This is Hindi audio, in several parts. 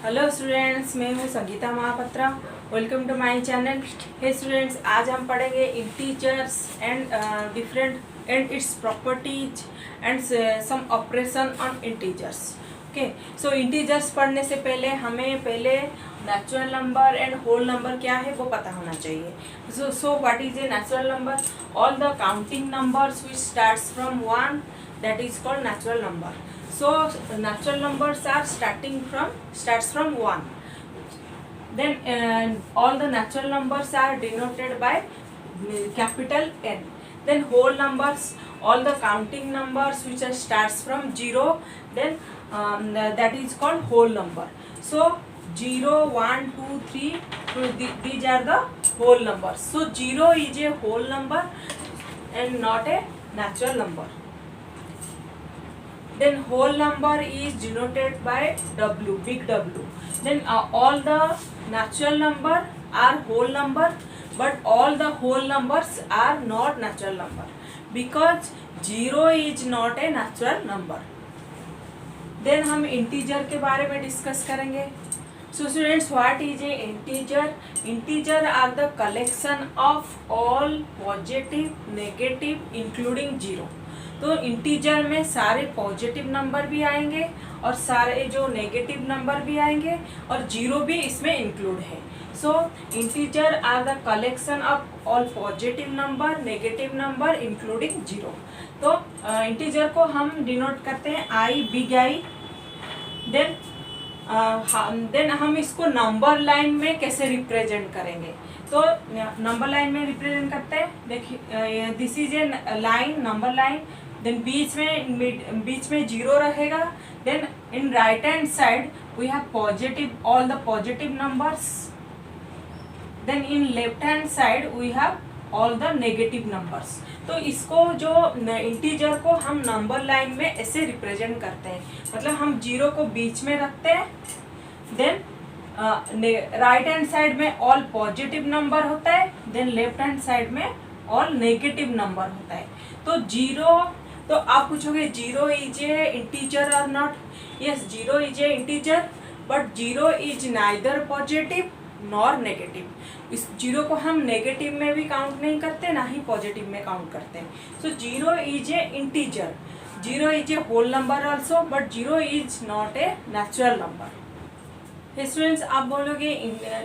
हेलो स्टूडेंट्स, मैं हूँ Sangeeta Mahapatra. Welcome to my channel. Hey students, आज हम पढ़ेंगे integers and different and its properties and some operation on integers. Okay, so integers पढ़ने से पहले हमें natural number and whole number क्या है वो पता होना चाहिए। So what is a natural number? All the counting numbers which starts from 1, that is called natural number. So natural numbers are starts from 1. Then all the natural numbers are denoted by capital N. Then whole numbers, all the counting numbers which starts from 0, then that is called whole number. So 0, 1, 2, 3, these are the whole numbers. So 0 is a whole number and not a natural number. Then whole number is denoted by W, big W. Then all the natural number are whole number, but all the whole numbers are not natural number because 0 is not a natural number. Then हम integer के बारे में डिस्कस करेंगे. So students, what is a integer? Integer are the collection of all positive, negative including 0. तो इंटीजर में सारे पॉजिटिव नंबर भी आएंगे और सारे जो नेगेटिव नंबर भी आएंगे और जीरो भी इसमें इंक्लूड है. So integer are the collection of all positive number, negative number including zero. तो इंटीजर को हम डिनोट करते हैं आई, बिग आई. देन हम इसको नंबर लाइन में कैसे रिप्रेजेंट करेंगे? तो नंबर लाइन में रिप्रेजेंट करते हैं. देखिए, this is a line, number line. Then बीच में जीरो रहेगा. Then in right hand side we have positive, all the positive numbers. Then in left hand side we have all the negative numbers. तो इसको जो इंटीजर को हम नंबर लाइन में ऐसे रिप्रेजेंट करते हैं, मतलब हम जीरो को बीच में रखते हैं. देन राइट हैंड साइड में ऑल पॉजिटिव नंबर होता है. देन लेफ्ट हैंड साइड में ऑल नेगेटिव नंबर होता है. तो जीरो, तो आप पूछोगे जीरो इज ए इंटीजर और not? Yes, zero is a integer, but zero is neither positive nor negative. इस जीरो को हम नेगेटिव में भी काउंट नहीं करते, ना ही पॉजिटिव में काउंट करते हैं. So zero is a integer. Zero is a whole number also, but zero is not a natural number. Students, आप बोलोगे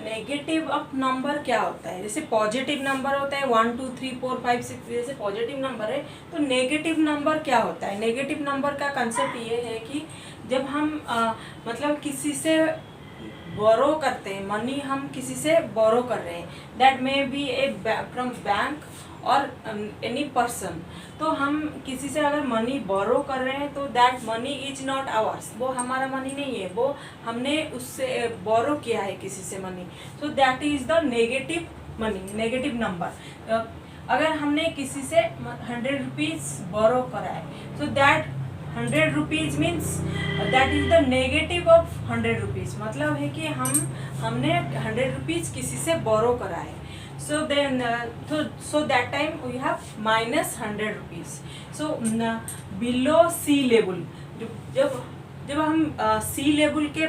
नेगेटिव ऑफ नंबर क्या होता है? जैसे पॉजिटिव नंबर होता है 1, 2, 3, 4, 5, 6, जैसे पॉजिटिव नंबर है. तो नेगेटिव नंबर क्या होता है? नेगेटिव नंबर का कंसेप्ट ये है कि जब हम मतलब किसी से बोरो करते हैं, मनी हम किसी से बोरो कर रहे हैं, that may be A from bank और एनी पर्सन. तो हम किसी से अगर मनी बोरो कर रहे हैं तो that money is not hours. वो हमारा मनी नहीं है, वो हमने उससे बोरो किया है किसी से money. So that is the negative money, negative number. अगर हमने किसी से 100 रुपीज़ बोरो करा है, so that 100 rupees means that is the negative of 100 rupees. मतलब है कि हमने 100 रुपीज़ किसी से बोरो करा है. So then so that time we have minus 100 rupees. So below sea level, जब हम sea level के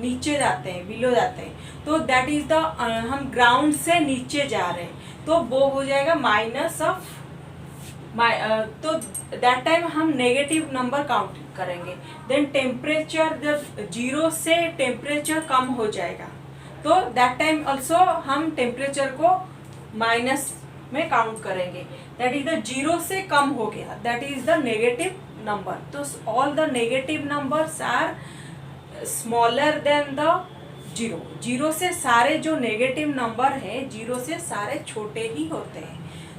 नीचे जाते हैं, बिलो जाते हैं, तो that is the हम ग्राउंड से नीचे जा रहे हैं, तो वो हो जाएगा माइनस ऑफ. तो दैट टाइम हम नेगेटिव नंबर काउंट करेंगे. देन टेम्परेचर, जब जीरो से टेम्परेचर कम हो जाएगा तो दैट टाइम ऑल्सो हम टेम्परेचर को माइनस में काउंट करेंगे. दैट इज द जीरो से कम हो गया, that is the negative number. तो all the negative numbers are smaller than the zero. Zero से सारे जो नेगेटिव नंबर हैं, जीरो से सारे छोटे ही होते हैं.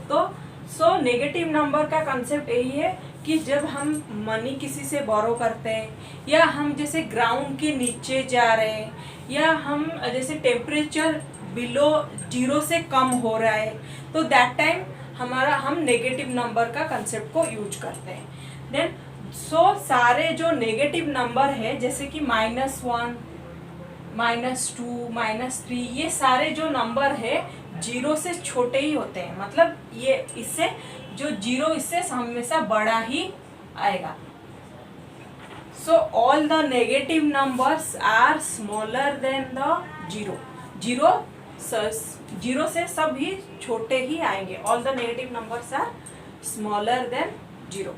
तो सो नेगेटिव नंबर का कंसेप्ट यही है कि जब हम मनी किसी से बोरो करते हैं, या हम जैसे ग्राउंड के नीचे जा रहे हैं, या हम जैसे टेम्परेचर बिलो जीरो से कम हो रहा है, तो दैट टाइम हम नेगेटिव नंबर का कंसेप्ट को यूज करते हैं. देन सारे जो नेगेटिव नंबर है, जैसे कि -1, -2, -3, ये सारे जो नंबर है जीरो से छोटे ही होते हैं. मतलब ये इससे जो जीरो इससे हमेशा बड़ा ही आएगा. So all the negative numbers are smaller than the zero. Zero से सब ही छोटे ही आएंगे। All the negative numbers are smaller than zero.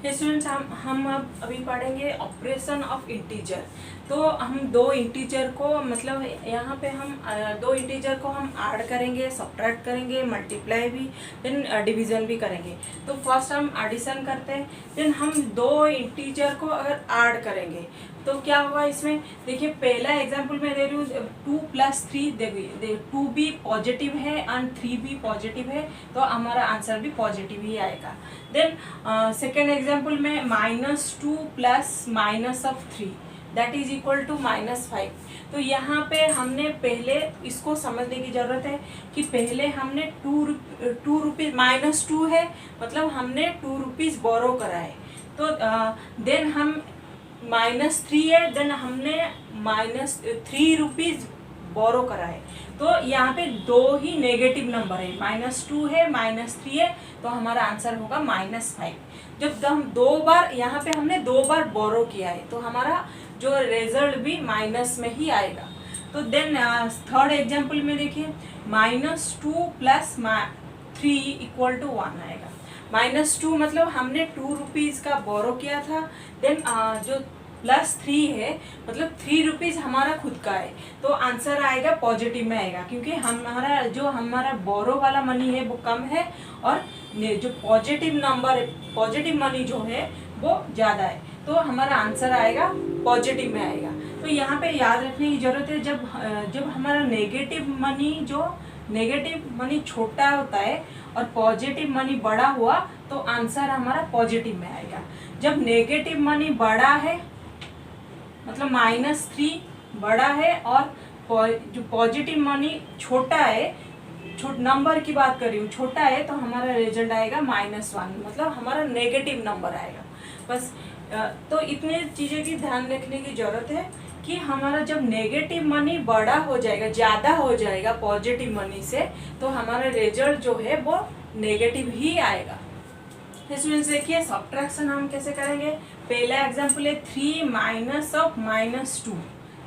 Students हम अब अभी पढ़ेंगे ऑपरेशन ऑफ इंटीजर। तो हम दो इंटीजर को मतलब यहाँ पे हम दो इंटीजर को हम ऐड करेंगे, सब्ट्रैक्ट करेंगे, मल्टीप्लाई भी, देन डिवीजन भी करेंगे। तो फर्स्ट हम एडिशन करते हैं, देन हम दो इंटीजर को अगर ऐड करेंगे तो क्या होगा इसमें। देखिए पहला एग्जांपल मैं दे रही हूँ 2 + 3, देखिए 2 भी पॉजिटिव है एंड 3 भी पॉजिटिव है, तो हमारा आंसर भी पॉजिटिव ही आएगा। देन सेकेंड एग्जांपल में -2 + -3 दैट इज इक्वल टू -5। तो यहाँ पे हमने पहले इसको समझने की ज़रूरत है कि पहले हमने टू रुपीज़ -2 है, मतलब हमने 2 रुपीज़ बोरो करा है। तो देन हम -3 है, देन हमने -3 रुपीज़ बोरो करा है। तो यहाँ पे दो ही नेगेटिव नंबर है, -2 है, -3 है, तो हमारा आंसर होगा -5। जब हम दो बार यहाँ पे हमने 2 बार बोरो किया है तो हमारा जो रिजल्ट भी माइनस में ही आएगा। तो देन थर्ड एग्जांपल में देखिए -2 + 3 = 1 आएगा। -2 मतलब हमने 2 रुपीज़ का बोरो किया था, देन जो +3 है मतलब 3 रुपीज़ हमारा खुद का है, तो आंसर आएगा पॉजिटिव में आएगा, क्योंकि हमारा बोरो वाला मनी है वो कम है और जो पॉजिटिव नंबर है, पॉजिटिव मनी जो है वो ज़्यादा है, तो हमारा आंसर आएगा पॉजिटिव में आएगा। तो यहाँ पे याद रखने की ज़रूरत है, जब हमारा नेगेटिव मनी छोटा होता है और पॉजिटिव मनी बड़ा हुआ तो आंसर हमारा पॉजिटिव में आएगा। जब नेगेटिव मनी बड़ा है मतलब -3 बड़ा है और जो पॉजिटिव मनी छोटा है, नंबर की बात कर रही हूँ, छोटा है, तो हमारा रिजल्ट आएगा -1, मतलब हमारा नेगेटिव नंबर आएगा। बस तो इतने चीज़ें की ध्यान रखने की ज़रूरत है कि हमारा जब नेगेटिव मनी बड़ा हो जाएगा, ज़्यादा हो जाएगा पॉजिटिव मनी से, तो हमारा रिजल्ट जो है वो नेगेटिव ही आएगा। स्टूडेंट्स देखिए सब्ट्रैक्शन हम कैसे करेंगे। पहला एग्जांपल है 3 - -2,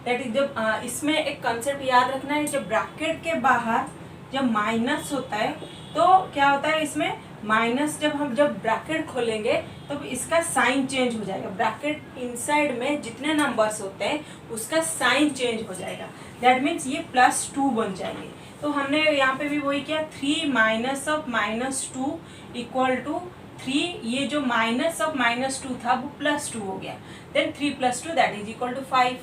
दैट इज जब इसमें एक कंसेप्ट याद रखना है, जब ब्रैकेट के बाहर जब माइनस होता है तो क्या होता है इसमें माइनस, जब ब्रैकेट खोलेंगे तो इसका साइन चेंज हो जाएगा। ब्रैकेट इनसाइड में जितने नंबर्स होते हैं उसका साइन चेंज हो जाएगा, दैट मीन्स ये +2 बन जाएंगे। तो हमने यहाँ पे भी वही किया, 3 - -2 = 3, ये जो -2 था वो +2 हो गया, then 3 + 2 that is equal to 5।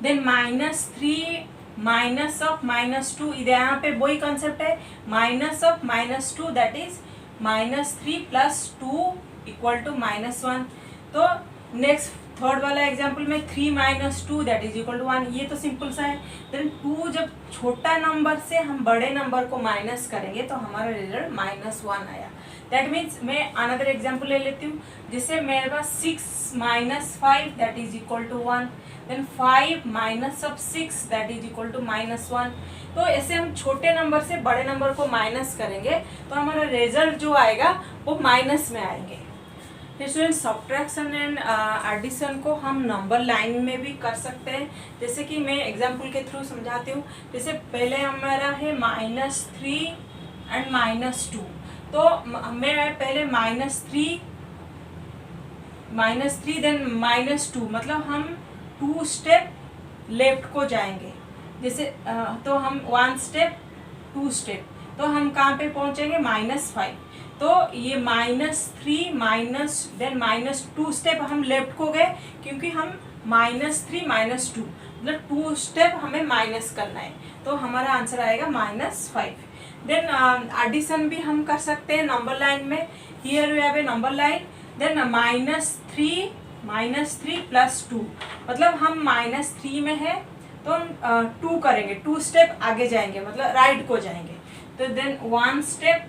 Then -3 -2, इधर यहाँ पे वही कंसेप्ट है, -2 दैट इज -3 + 2 = -1। तो नेक्स्ट थर्ड वाला एग्जांपल में 3 - 2 दैट इज इक्वल टू 1, ये तो सिंपल सा है। देन 2 जब छोटा नंबर से हम बड़े नंबर को माइनस करेंगे तो हमारा रिजल्ट -1 आया। दैट मीन्स मैं अनदर एग्जांपल ले लेती हूँ, जिससे मेरे पास 6 - 5 that is equal to 1, then 5 - 6 that is equal to -1। तो ऐसे हम छोटे नंबर से बड़े नंबर को माइनस करेंगे तो हमारा रिजल्ट जो आएगा वो माइनस में आएंगे। स्टूडेंट्स सब्ट्रैक्शन एंड एडिशन को हम नंबर लाइन में भी कर सकते हैं, जैसे कि मैं एग्जांपल के थ्रू समझाती हूँ। जैसे पहले हमारा है -3 एंड -2, तो मैं पहले -3 देन -2, मतलब हम 2 स्टेप लेफ्ट को जाएंगे, जैसे तो हम 1 स्टेप 2 स्टेप, तो हम कहाँ पे पहुँचेंगे -5। तो ये -3 देन -2 स्टेप हम लेफ्ट को गए, क्योंकि हम -3 -2 मतलब 2 स्टेप हमें माइनस करना है, तो हमारा आंसर आएगा -5। देन एडिशन भी हम कर सकते हैं नंबर लाइन में। Here we have a number line, then -3 + 2, मतलब हम -3 में है तो हम 2 करेंगे, 2 स्टेप आगे जाएंगे, मतलब राइट को जाएंगे। तो देन 1 स्टेप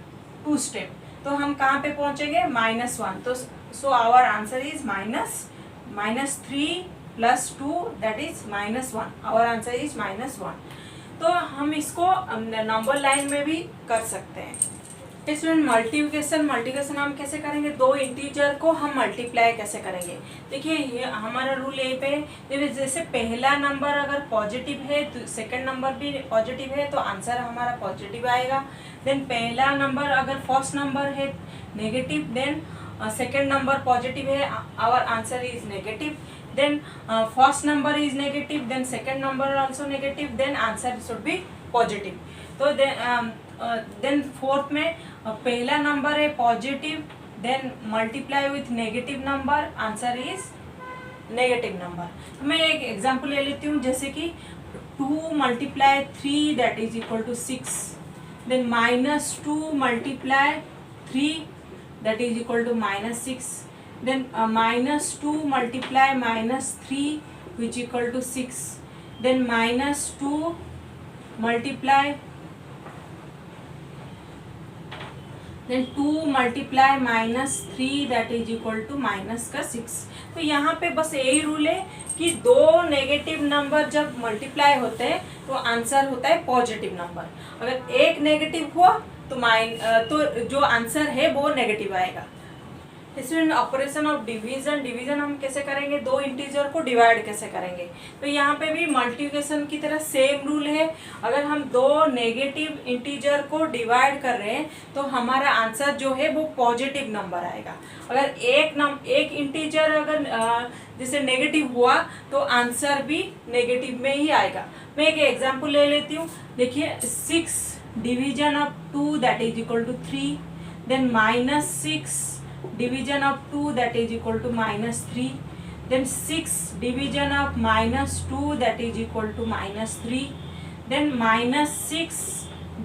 2 स्टेप, तो हम कहाँ पे पहुँचेंगे -1। तो so our answer is -3 + 2 that is -1, our answer is -1। तो हम इसको नंबर लाइन में भी कर सकते हैं। स्टूडेंट मल्टीप्लिकेशन हम कैसे करेंगे, दो इंटीजर को हम मल्टीप्लाई कैसे करेंगे। देखिए ये हमारा रूल ए पे, जैसे पहला नंबर अगर पॉजिटिव है तो सेकंड नंबर भी पॉजिटिव है तो आंसर हमारा पॉजिटिव आएगा। देन पहला नंबर अगर फर्स्ट नंबर है negative, then second number positive है, our answer is negative. Then first number is negative, then second number also negative, then answer should be positive. तो देन फोर्थ में पहला नंबर है positive, then multiply with negative number, answer is negative number. मैं एक एग्जांपल ले लेती हूँ, जैसे कि 2 multiply 3 that is equal to 6, then -2 multiply 3 that is equal to -6, then -2 multiply -3 which equal to 6, then -2 multiply then 2 multiply -3 that is equal to -6। तो यहाँ पे बस यही रूल है कि दो नेगेटिव नंबर जब मल्टीप्लाई होते हैं तो आंसर होता है पॉजिटिव नंबर। अगर एक नेगेटिव हुआ तो जो आंसर है वो नेगेटिव आएगा। स्टूडेंट ऑपरेशन ऑफ डिवीजन हम कैसे करेंगे, दो इंटीजर को डिवाइड कैसे करेंगे। तो यहाँ पे भी मल्टीप्लिकेशन की तरह सेम रूल है। अगर हम दो नेगेटिव इंटीजर को डिवाइड कर रहे हैं तो हमारा आंसर जो है वो पॉजिटिव नंबर आएगा। अगर एक इंटीजर अगर जैसे नेगेटिव हुआ तो आंसर भी नेगेटिव में ही आएगा। मैं एक एग्जाम्पल ले लेती हूँ। देखिए 6 division of 2 that is equal to 3, then -6 division of 2 that is equal to -3, then 6 division of -2 that is equal to -3, then -6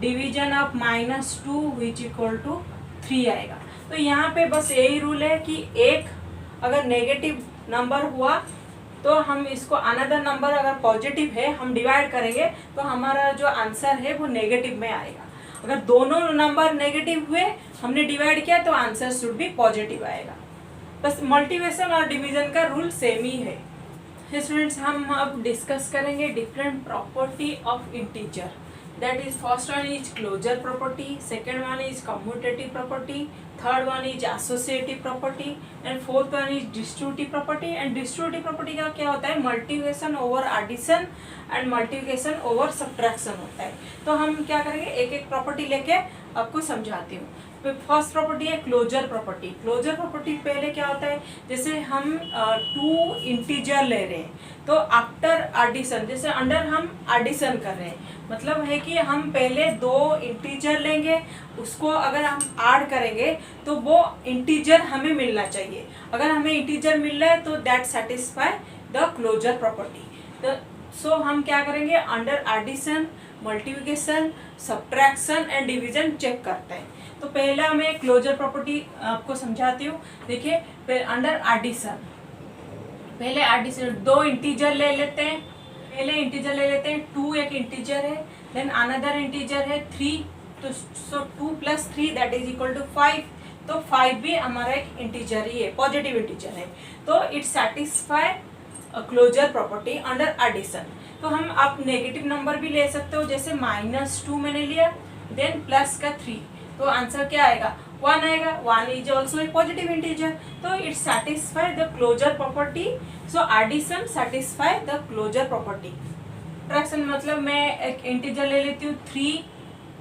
division of -2 which equal to 3 आएगा। तो यहाँ पे बस यही रूल है कि एक अगर नेगेटिव नंबर हुआ तो हम इसको अनदर नंबर अगर पॉजिटिव है हम डिवाइड करेंगे तो हमारा जो आंसर है वो नेगेटिव में आएगा। अगर दोनों नंबर नेगेटिव हुए हमने डिवाइड किया तो आंसर शुड भी पॉजिटिव आएगा। बस मल्टीप्लिकेशन और डिवीजन का रूल सेम ही है। स्टूडेंट्स हम अब डिस्कस करेंगे different property of integer. That is first one is closure property, second one is commutative property, third one is associative property and fourth one is distributive property. And distributive property का क्या होता है, multiplication over addition and multiplication over subtraction होता है। तो हम क्या करेंगे, एक एक प्रॉपर्टी लेके आपको समझाती हूँ। फर्स्ट प्रॉपर्टी है क्लोजर प्रॉपर्टी। क्लोजर प्रॉपर्टी पहले क्या होता है, जैसे हम 2 इंटीजर ले रहे हैं तो आफ्टर एडिशन, जैसे अंडर हम एडिशन कर रहे हैं, मतलब है कि हम पहले 2 इंटीजर लेंगे, उसको अगर हम ऐड करेंगे तो वो इंटीजर हमें मिलना चाहिए। अगर हमें इंटीजर मिल रहा है तो that satisfy the closure property. So हम क्या करेंगे, under addition, multiplication, subtraction and division check करते हैं। तो पहला मैं क्लोजर प्रॉपर्टी आपको समझाती हूँ। देखिए अंडर एडिशन, पहले एडिशन 2 इंटीजर ले लेते हैं। पहले इंटीजर ले लेते हैं 2 एक इंटीजर है, देन अनदर इंटीजर है 3, तो सो 2 + 3 दैट इज इक्वल टू 5। तो 5 भी हमारा एक इंटीजर ही है, पॉजिटिव इंटीजर है, तो it satisfy closure property under addition. तो हम आप नेगेटिव नंबर भी ले सकते हो, जैसे -2 मैंने लिया, देन प्लस का 3, तो आंसर क्या आएगा, 1 आएगा। 1 is also a positive integer, तो it satisfy the closure property. So addition satisfy the closure property. Subtraction मतलब मैं एक इंटीजर ले लेती हूँ 3,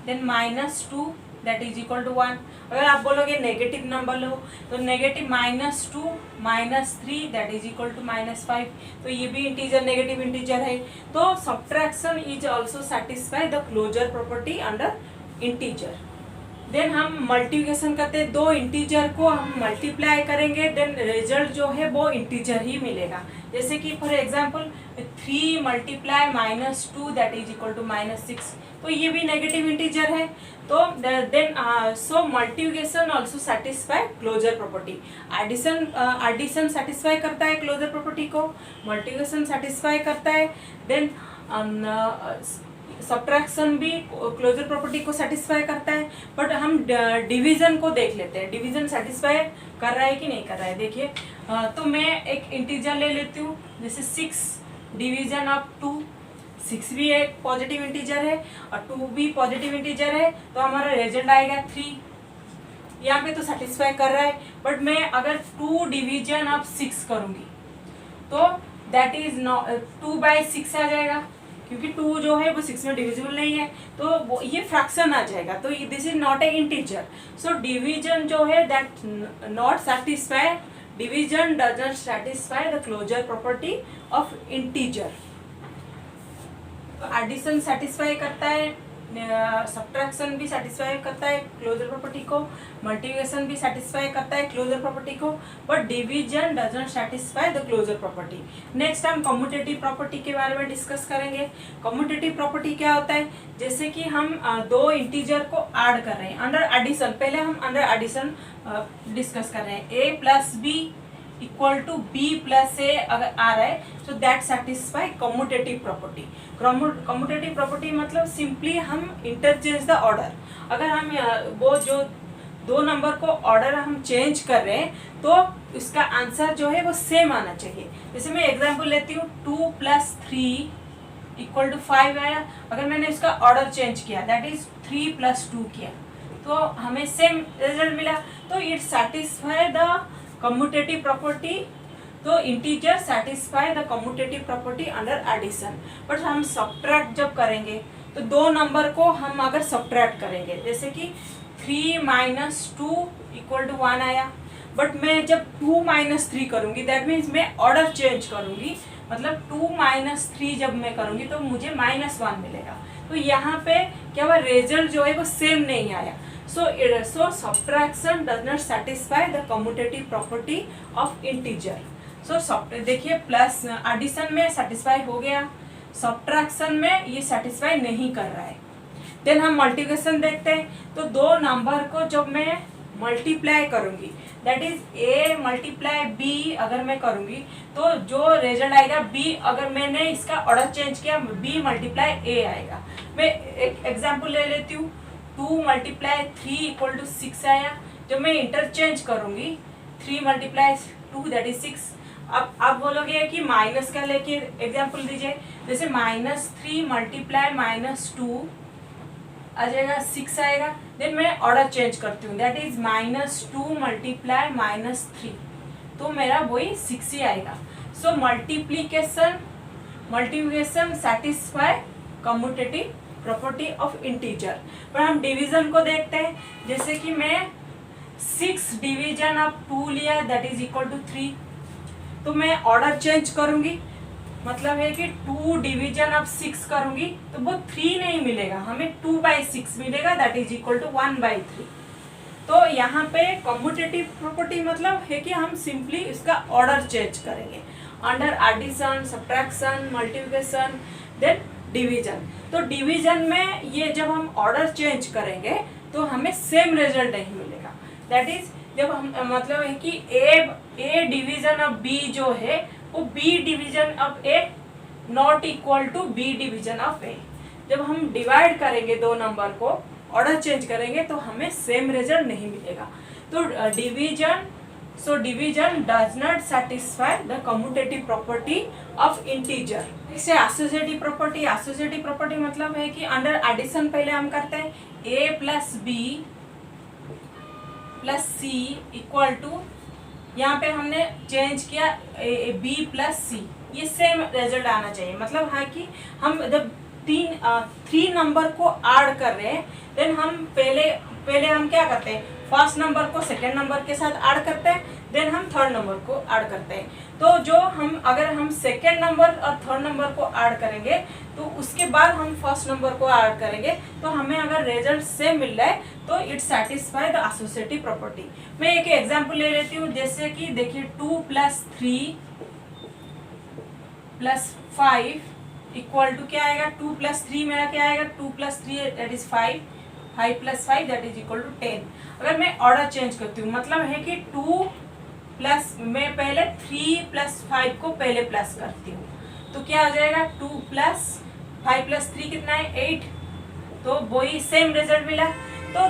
then -2 that is equal to 1। अगर आप बोलोगे नेगेटिव नंबर लो तो negative -2 -3 that is equal to -5, तो ये भी इंटीजर नेगेटिव इंटीजर है। तो subtraction is also satisfy the closure property under integer. Then हम मल्टीप्लिकेशन करते हैं, 2 इंटीजर को हम मल्टीप्लाई करेंगे, देन रिजल्ट जो है वो इंटीजर ही मिलेगा। जैसे कि for example 3 multiply -2 that is equal to -6, तो ये भी नेगेटिव इंटीजर है। तो then so multiplication also satisfy closure property. Addition satisfy करता है क्लोजर प्रॉपर्टी को, मल्टीप्लिकेशन सेटिस्फाई करता है, देन सब्ट्रैक्शन भी क्लोजर प्रॉपर्टी को सेटिस्फाई करता है। बट हम डिवीजन को देख लेते हैं, डिवीजन सेटिस्फाई कर रहा है कि नहीं कर रहा है। देखिए तो मैं एक इंटीजर ले लेती हूँ, जैसे 6 डिवीजन ऑफ 2, 6 भी एक पॉजिटिव इंटीजर है और 2 भी पॉजिटिव इंटीजर है, तो हमारा रिजल्ट आएगा 3। यहाँ पे तो सेटिस्फाई कर रहा है, बट मैं अगर 2 डिवीजन ऑफ 6 करूँगी तो दैट इज 2/6 आ जाएगा, क्योंकि 2 जो है वो 6 में डिविजिबल नहीं है, तो वो ये फ्रैक्शन आ जाएगा, तो this is not a integer. So division जो है that not satisfy, division doesn't satisfy the closure property of integer. तो एडिशन सेटिस्फाई करता है, सब्ट्रैक्शन भी सेटिस्फाई करता है क्लोजर प्रॉपर्टी को, मल्टीप्लिकेशन भी सेटिस्फाई करता है क्लोजर प्रॉपर्टी को, but division doesn't satisfy the closure property. Next हम कम्यूटेटिव प्रॉपर्टी के बारे में डिस्कस करेंगे। कम्यूटेटिव प्रॉपर्टी क्या होता है, जैसे कि हम दो इंटीजर को ऐड कर रहे हैं अंडर एडिशन, पहले हम अंडर एडिशन डिस्कस कर रहे हैं, a plus B equal to B plus A अगर आ रहा है, so that satisfy commutative property. Commutative property मतलब सिंपली हम इंटरचेंज द ऑर्डर, अगर हम वो जो दो नंबर को ऑर्डर हम चेंज कर रहे हैं तो इसका आंसर जो है वो सेम आना चाहिए। जैसे मैं एग्जांपल लेती हूँ, 2 + 3 = 5 आया, अगर मैंने इसका ऑर्डर चेंज किया दैट इज 3 + 2 किया तो हमें सेम रिजल्ट मिला, तो it satisfy the commutative property. तो integer satisfy the commutative property under addition. But हम सब्ट्रैक्ट जब करेंगे तो दो नंबर को हम अगर सब्ट्रैक्ट करेंगे, जैसे कि 3 - 2 = 1 आया, बट मैं जब 2 - 3 करूँगी दैट मीन्स मैं ऑर्डर चेंज करूँगी, मतलब 2 - 3 जब मैं करूँगी तो मुझे -1 मिलेगा। तो यहाँ पे क्या हुआ, रिजल्ट जो है वो सेम नहीं आया। So subtraction does not satisfy the commutative property of integer. So देखिए प्लस एडिशन में सेटिस्फाई हो गया, सब्ट्रैक्शन में ये सेटिस्फाई नहीं कर रहा है। देन हम मल्टीप्लिकेशन देखते हैं, तो दो नंबर को जब मैं मल्टीप्लाई करूंगी दैट इज a × b अगर मैं करूंगी तो जो रिजल्ट आएगा b, अगर मैंने इसका ऑर्डर चेंज किया b × a आएगा। मैं एक एग्जांपल ले लेती हूँ, 2 × 3 = 6 आया, जब मैं इंटरचेंज करूंगी 3 × 2 दैट इज 6। अब आप बोलोगे कि माइनस का लेके एग्जांपल दीजिए, जैसे -3 × -2 आ जाएगा 6 आएगा, देन मैं ऑर्डर चेंज करती हूँ दैट इज -2 × -3, तो मेरा वही 6 ही आएगा। So multiplication satisfy commutative property of integer. पर हम डिवीजन को देखते हैं, जैसे कि मैं 6 डिवीजन ऑफ 2 लिया दैट इज इक्वल टू 3, तो मैं ऑर्डर चेंज करूंगी, मतलब है कि 2 डिवीजन ऑफ 6 करूंगी तो वो 3 नहीं मिलेगा, हमें 2/6 मिलेगा दैट इज इक्वल टू 1/3। तो यहाँ पे कम्यूटेटिव प्रॉपर्टी मतलब है कि हम सिंपली इसका ऑर्डर चेंज करेंगे under addition, subtraction, multiplication, then division. तो डिवीजन में ये जब हम ऑर्डर चेंज करेंगे तो हमें सेम रिजल्ट नहीं मिलेगा, दैट इज जब हम मतलब है कि a डिवीजन ऑफ b जो है वो b division of a not equal to b division of a। जब हम डिवाइड करेंगे दो नंबर को, ऑर्डर चेंज करेंगे तो हमें सेम रिजल्ट नहीं मिलेगा। तो division does not satisfy the commutative property of integer. इससे एसोसिएटिव प्रॉपर्टी मतलब है कि अंडर एडिशन पहले हम करते हैं a + b + c = यहाँ पे हमने चेंज किया b + c, ये सेम रिजल्ट आना चाहिए। मतलब है कि हम जब 3 नंबर को ऐड कर रहे हैं देन हम पहले हम क्या करते हैं, फर्स्ट नंबर को सेकेंड नंबर के साथ ऐड करते हैं, देन हम थर्ड नंबर को ऐड करते हैं। तो जो अगर हम सेकेंड नंबर और थर्ड नंबर को ऐड करेंगे तो उसके बाद हम फर्स्ट नंबर को ऐड करेंगे, तो हमें अगर रिजल्ट सेम मिल रहा है तो it satisfy the associative property. मैं एक एग्जांपल ले लेती हूँ, जैसे कि देखिए 2 + 3 + 5 = क्या आएगा, 2 + 3 मेरा क्या आएगा, 2 + 3 that is 5, 5 + 5 that is equal to 10। अगर मैं ऑर्डर चेंज करती हूँ मतलब है कि 2 प्लस मैं पहले 3 + 5 को पहले प्लस करती हूँ, तो क्या हो जाएगा 2 + 5 + 3 कितना है 8, तो वही सेम रिजल्ट मिला। तो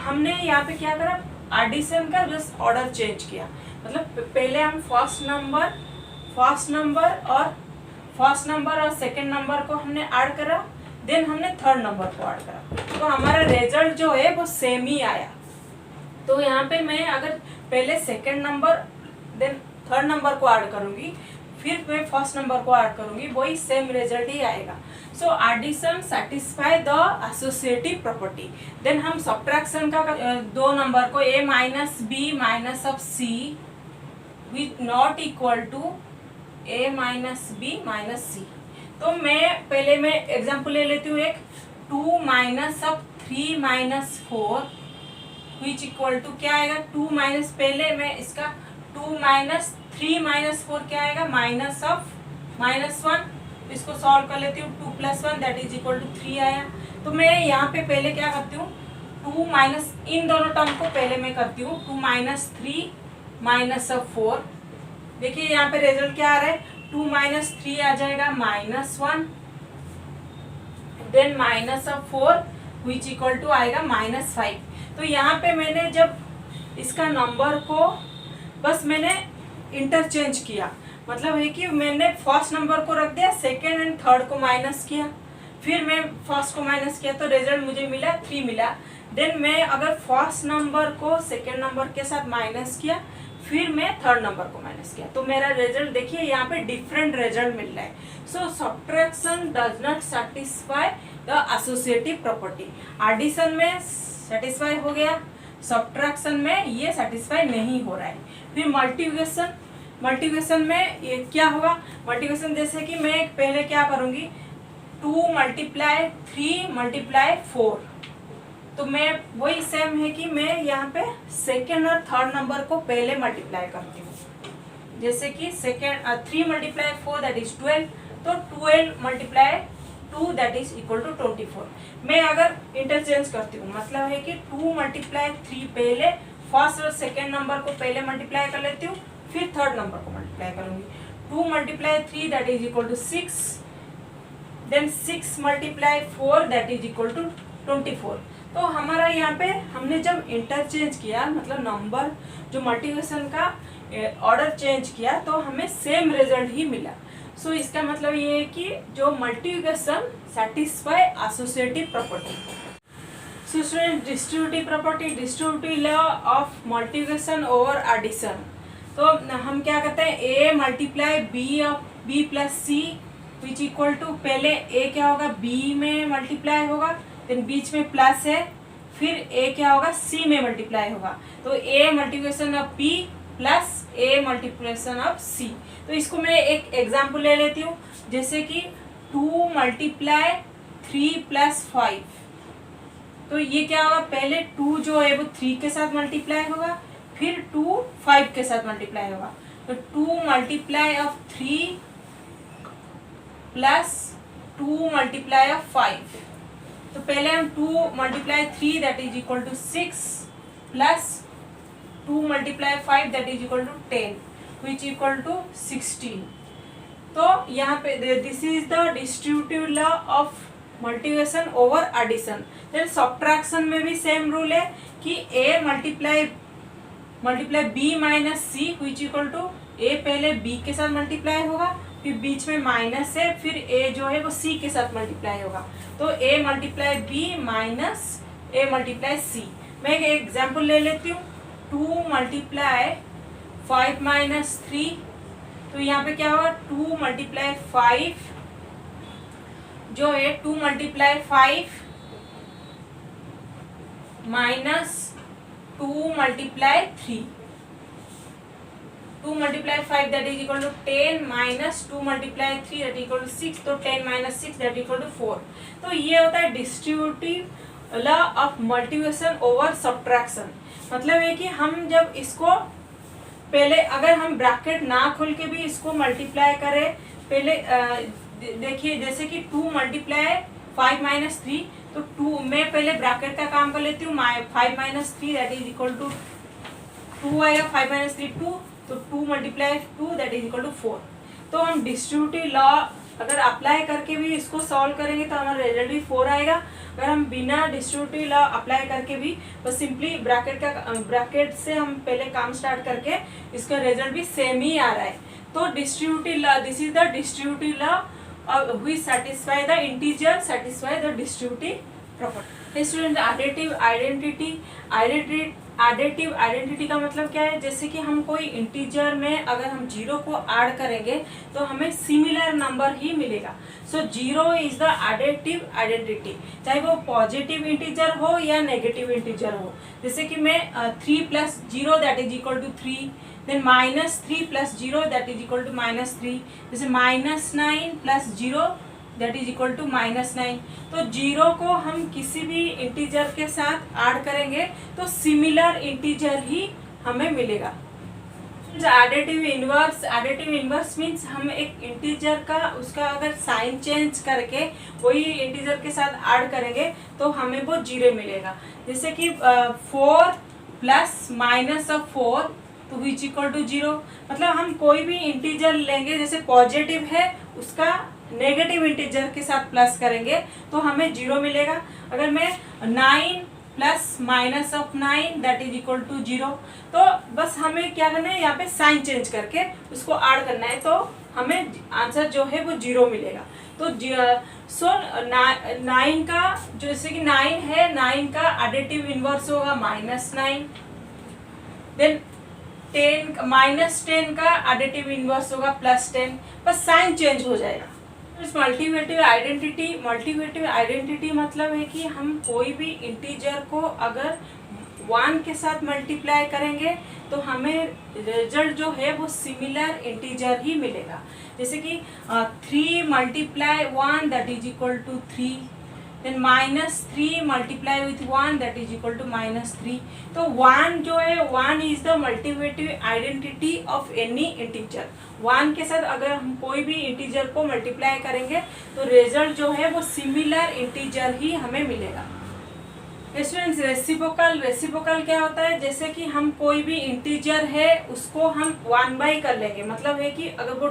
हमने यहाँ पे क्या करा, एडिशन का जस्ट ऑर्डर चेंज किया, मतलब पहले हम फर्स्ट नंबर और सेकंड नंबर को हमने ऐड करा, देन हमने थर्ड नंबर को ऐड करा, तो हमारा रिजल्ट जो है वो सेम ही आया। तो यहाँ पे मैं अगर पहले second number then third number को ऐड करूंगी, फिर मैं फर्स्ट नंबर को ऐड करूंगी, वही सेम रिजल्ट ही आएगा। So addition satisfy the associative property. Then हम सब्ट्रैक्शन का दो नंबर को a minus B minus of C with not equal to a minus B minus C. तो मैं एग्जाम्पल ले लेती हूँ एक 2 minus of 3 minus 4 which equal to क्या आएगा 2 माइनस, पहले मैं इसका 2 माइनस 3 माइनस 4 क्या आएगा माइनस ऑफ -1। इसको सॉल्व कर लेती हूँ 2 plus 1 that is equal to 3 आया। तो मैं यहाँ पे पहले क्या करती हूँ 2 माइनस, इन दोनों टर्म को पहले मैं करती हूँ 2 माइनस 3 माइनस ऑफ 4। देखिए यहाँ पे रिजल्ट क्या आ रहा है 2 माइनस 3 आ जाएगा -1 then minus of 4 which equal to आएगा -5। तो यहाँ पे मैंने जब इसका नंबर को बस मैंने इंटरचेंज किया, मतलब है कि मैंने फर्स्ट नंबर को रख दिया, सेकेंड एंड थर्ड को माइनस किया, फिर मैं फर्स्ट को माइनस किया तो रिजल्ट मुझे मिला 3 मिला। देन मैं अगर फर्स्ट नंबर को सेकेंड नंबर के साथ माइनस किया, फिर मैं थर्ड नंबर को माइनस किया, तो मेरा रिजल्ट देखिए यहाँ पे डिफरेंट रिजल्ट मिल रहा है। So subtraction does not satisfy the associative property. Addition में सेटिस्फाई हो गया, सब्ट्रैक्शन में ये सेटिस्फाई नहीं हो रहा है। फिर मल्टीप्लिकेशन में ये क्या होगा, मल्टीप्लिकेशन जैसे कि मैं पहले क्या करूंगी 2 मल्टीप्लाई 3 मल्टीप्लाई 4, तो मैं वही सेम है कि मैं यहाँ पे सेकेंड और थर्ड नंबर को पहले मल्टीप्लाई करती हूँ। जैसे कि 3 मल्टीप्लाई 4 दैट इज 12, तो 12 multiply 2 that is equal to 24। मैं अगर इंटरचेंज करती हूँ, मतलब है कि 2 मल्टीप्लाई 3 पहले फर्स्ट और सेकेंड नंबर को पहले मल्टीप्लाई कर लेती हूँ, फिर थर्ड नंबर को मल्टीप्लाई करूंगी। 2 multiply 3 that is equal to 6, then 6 multiply 4 that is equal to 24। तो हमारा यहाँ पे हमने जब इंटरचेंज किया, मतलब नंबर जो मल्टीप्लिकेशन का ऑर्डर चेंज किया, तो हमें सेम रिजल्ट ही मिला। सो इसका मतलब ये है कि जो multiplication satisfy associative property. So student distributive property, distributive law of multiplication over addition. तो हम क्या करते हैं a multiply b of b plus c which equal to, पहले a क्या होगा b में मल्टीप्लाई होगा, देन बीच में प्लस है, फिर a क्या होगा c में मल्टीप्लाई होगा, तो a multiplication of b plus a multiplication of c। तो इसको मैं एक एग्जाम्पल ले लेती हूँ, जैसे कि 2 मल्टीप्लाई 3 प्लस 5, तो ये क्या होगा पहले 2 जो है वो 3 के साथ मल्टीप्लाई होगा, फिर 2 5 के साथ मल्टीप्लाई होगा, तो 2 multiply of 3 plus 2 multiply of 5। तो पहले हम 2 multiply 3 that is equal to 6 plus 2 multiply 5 that is equal to 10 which equal to 16। तो यहाँ पे this is the distributive law of multiplication over addition. Then subtraction में भी सेम रूल है कि a multiply b minus c which equal to a पहले b के साथ मल्टीप्लाई होगा, फिर बीच में माइनस है, फिर a जो है वो c के साथ मल्टीप्लाई होगा, तो a multiply b minus a multiply c। मैं एक एग्जाम्पल ले लेती हूँ 2 मल्टीप्लाई 5 माइनस 3, तो यहाँ पे क्या होगा 2 मल्टीप्लाई 5 जो है 2 multiply 5 minus 2 multiply 3, 2 multiply 5 that is equal to 10 minus 2 multiply 3 that equal to 6, तो 10 माइनस 6 दैट इक्वल टू 4। तो ये होता है distributive law of multiplication over subtraction. मतलब है कि हम जब इसको पहले अगर हम ब्रैकेट ना खोल के भी इसको मल्टीप्लाई करें, पहले देखिए जैसे कि 2 मल्टीप्लाई 5 माइनस 3, तो 2 मैं पहले ब्रैकेट का काम कर लेती हूँ, 5 minus 3 that is equal to 2 आएगा, 5 माइनस 3 2, तो 2 multiply 2 that is equal to 4। तो हम डिस्ट्रीब्यूटिव लॉ अगर अप्लाई करके भी इसको सॉल्व करेंगे तो हमारा रिजल्ट भी 4 आएगा। अगर हम बिना डिस्ट्रीब्यूटिव लॉ अप्लाई करके भी बस सिंपली ब्रैकेट से हम पहले काम स्टार्ट करके इसका रिजल्ट भी सेम ही आ रहा है। तो distributive law, this is the distributive law which satisfy the integer satisfy the distributive property. Student additive identity का मतलब क्या है, जैसे कि हम कोई इंटीजर में अगर हम जीरो को ऐड करेंगे तो हमें सिमिलर नंबर ही मिलेगा। सो zero is the additive identity, चाहे वो पॉजिटिव इंटीजर हो या नेगेटिव इंटीजर हो। जैसे कि मैं 3 plus zero that is equal to 3, then -3 plus zero that is equal to -3, जैसे -9 plus zero that is equal to -9। तो जीरो को हम किसी भी इंटीजर के साथ ऐड करेंगे तो सिमिलर इंटीजर ही हमें मिलेगा। एडिटिव इनवर्स मीन्स हम एक इंटीजर का उसका अगर साइन चेंज करके वही इंटीजर के साथ ऐड करेंगे तो हमें वो जीरो मिलेगा। जैसे कि 4 प्लस माइनस ऑफ 4 तो विच इक्वल टू जीरो। मतलब हम कोई भी इंटीजर लेंगे, जैसे पॉजिटिव है उसका नेगेटिव इंटीजर के साथ प्लस करेंगे तो हमें जीरो मिलेगा। अगर मैं 9 plus minus of 9 that is equal to zero, तो बस हमें क्या करना है, यहाँ पे साइन चेंज करके उसको ऐड करना है तो हमें आंसर जो है वो जीरो मिलेगा। तो सो 9 का जैसे कि 9 है, 9 का एडिटिव इनवर्स होगा -9। देन -10 का एडिटिव इनवर्स होगा +10, बस साइन चेंज हो जाएगा। मल्टीवेटिव आइडेंटिटी मतलब है कि हम कोई भी इंटीजर को अगर 1 के साथ मल्टीप्लाई करेंगे तो हमें रिजल्ट जो है वो सिमिलर इंटीजर ही मिलेगा। जैसे कि 3 multiply 1 that is equal to 3, then -3 multiply with 1 that is equal to -3। तो 1 जो है 1 इज द मल्टीवेटिव आइडेंटिटी ऑफ एनी इंटीजर। 1 के साथ अगर हम कोई भी इंटीजर को मल्टीप्लाई करेंगे तो रिजल्ट जो है वो सिमिलर इंटीजर ही हमें मिलेगा। स्टूडेंट्स, रेसिप्रोकल क्या होता है, जैसे कि हम कोई भी इंटीजर है उसको हम 1 कर लेंगे। मतलब है कि अगर वो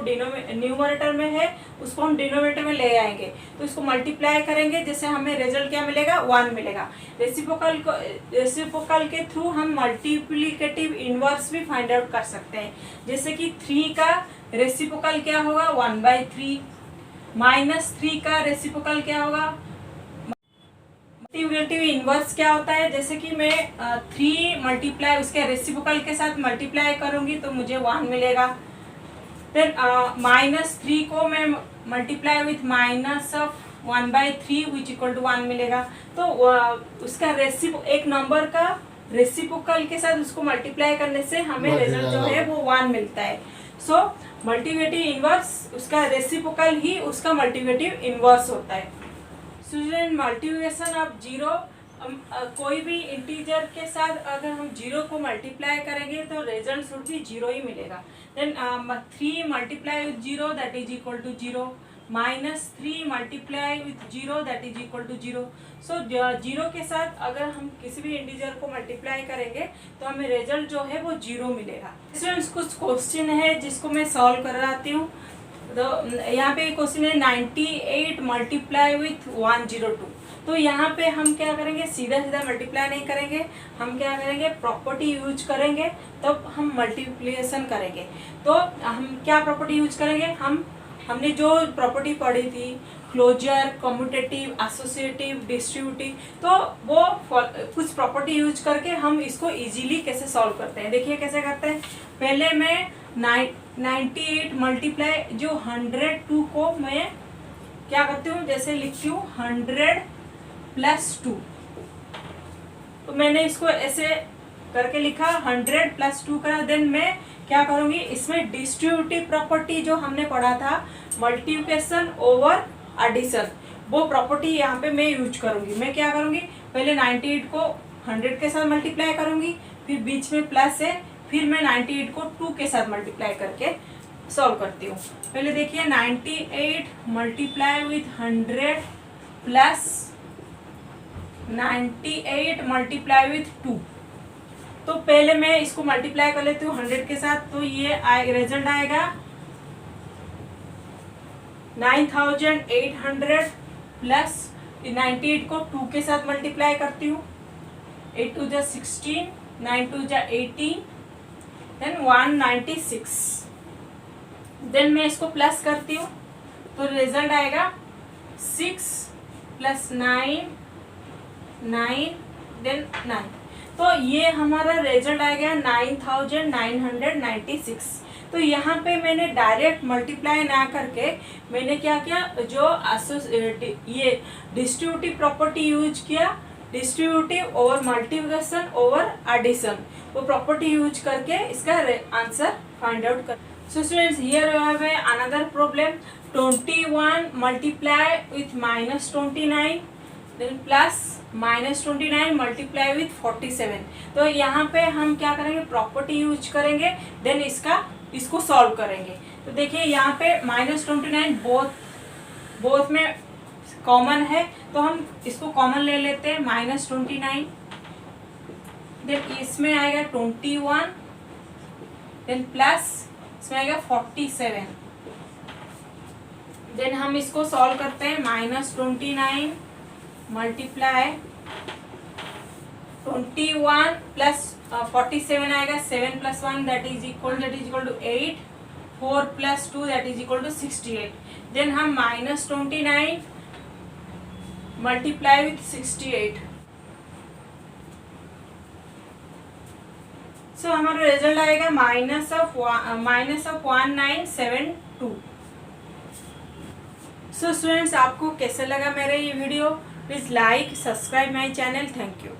न्यूमरेटर में है उसको हम डिनोमिनेटर में ले आएंगे तो इसको मल्टीप्लाई करेंगे, जैसे हमें रिजल्ट क्या मिलेगा, 1 मिलेगा। रेसिप्रोकल के थ्रू हम मल्टीप्लिकेटिव इनवर्स भी फाइंड आउट कर सकते हैं। जैसे कि 3 का रेसिप्रोकल क्या होगा, 1/3। -3 का रेसिप्रोकल क्या होगा, मल्टीप्लिकेटिव इनवर्स क्या होता है, जैसे कि मैं 3 मल्टीप्लाई उसके रेसिप्रोकल के साथ मल्टीप्लाई करूंगी तो मुझे 1 मिलेगा। फिर -3 को मैं multiply with -1/3 which equal to 1 मिलेगा। तो उसका एक नंबर का रेसिप्रोकल के साथ उसको मल्टीप्लाई करने से हमें रिजल्ट जो है वो 1 मिलता है। सो मल्टीप्लिकेटिव इनवर्स उसका रेसिप्रोकल ही उसका मल्टीप्लिकेटिव इनवर्स होता है। स्टूडेंट, मल्टीप्लिकेशन ऑफ जीरो, कोई भी इंटीजर के साथ अगर हम जीरो को मल्टीप्लाई करेंगे तो रिजल्ट शुड भी जीरो ही मिलेगा। Then 3 multiply with zero that is equal to zero, -3 multiply with zero that is equal to zero. So zero के साथ अगर हम किसी भी इंटीजर को मल्टीप्लाई करेंगे तो हमें रिजल्ट जो है वो जीरो मिलेगा। स्टूडेंट्स, कुछ क्वेश्चन है जिसको मैं सॉल्व कराती हूँ। तो यहाँ पे क्वेश्चन है 98 मल्टीप्लाई विथ 102। तो यहाँ पे हम क्या करेंगे, सीधा सीधा मल्टीप्लाई नहीं करेंगे, हम क्या करेंगे, प्रॉपर्टी यूज करेंगे तब हम मल्टीप्लिकेशन करेंगे। तो हम क्या प्रॉपर्टी यूज करेंगे, हमने जो प्रॉपर्टी पढ़ी थी क्लोजर, कम्यूटेटिव, एसोसिएटिव, डिस्ट्रीब्यूटिव, तो वो कुछ प्रॉपर्टी यूज करके हम इसको इजीली कैसे सॉल्व करते हैं। देखिए कैसे करते हैं। पहले मैं 98 मल्टीप्लाई जो 102 को मैं क्या करती हूँ, जैसे लिखती हूँ 100 + 2। तो मैंने इसको ऐसे करके लिखा, 100 + 2 करा। देन मैं क्या करूँगी, इसमें डिस्ट्रीब्यूटिव प्रॉपर्टी जो हमने पढ़ा था, मल्टीप्लिकेशन ओवर एडिशन, वो प्रॉपर्टी यहाँ पे मैं यूज करूँगी। मैं क्या करूँगी, पहले 98 को 100 के साथ मल्टीप्लाई करूँगी, फिर बीच में प्लस है, फिर मैं 98 को 2 के साथ मल्टीप्लाई करके सॉल्व करती हूँ। पहले देखिए 98 multiply with 100 plus 98 multiply with 2। तो पहले मैं इसको मल्टीप्लाई कर लेती हूँ 100 के साथ, तो ये रिजल्ट आएगा 9800 प्लस 98 को 2 के साथ मल्टीप्लाई करती हूँ, 8 2 जा 16, 9 2 जा 18, देन 196। देन मैं इसको प्लस करती हूँ तो रिजल्ट आएगा 6 + 9 9, देन 9। तो ये हमारा रिजल्ट आ गया 9996। तो यहाँ पे मैंने डायरेक्ट मल्टीप्लाई ना करके मैंने क्या किया, जो ये डिस्ट्रीब्यूटिव प्रॉपर्टी यूज किया, distributive over multiplication over addition, वो प्रॉपर्टी यूज करके इसका आंसर फाइंड आउट कर। So students, here we have another problem, 21 multiply with -29 then plus -29 multiply with 47। तो यहाँ पे हम क्या करेंगे, प्रॉपर्टी यूज करेंगे, देन इसको सॉल्व करेंगे। तो देखिए यहाँ पे -29 बोथ में कॉमन है, तो हम इसको कॉमन ले लेते हैं, -29 देन इसमें आएगा 21 देन प्लस इसमें आएगा 47। देन हम इसको सॉल्व करते हैं, -29 मल्टीप्लाई 21 प्लस 47 आएगा, 7 + 1 that is equal to 8, 4 + 2 that is equal to 68। Then हम -29 मल्टीप्लाई विथ 68। सो हमारा रिजल्ट आएगा -1972। सो स्टूडेंट्स, आपको कैसे लगा मेरा ये video? Please like subscribe my channel. Thank you.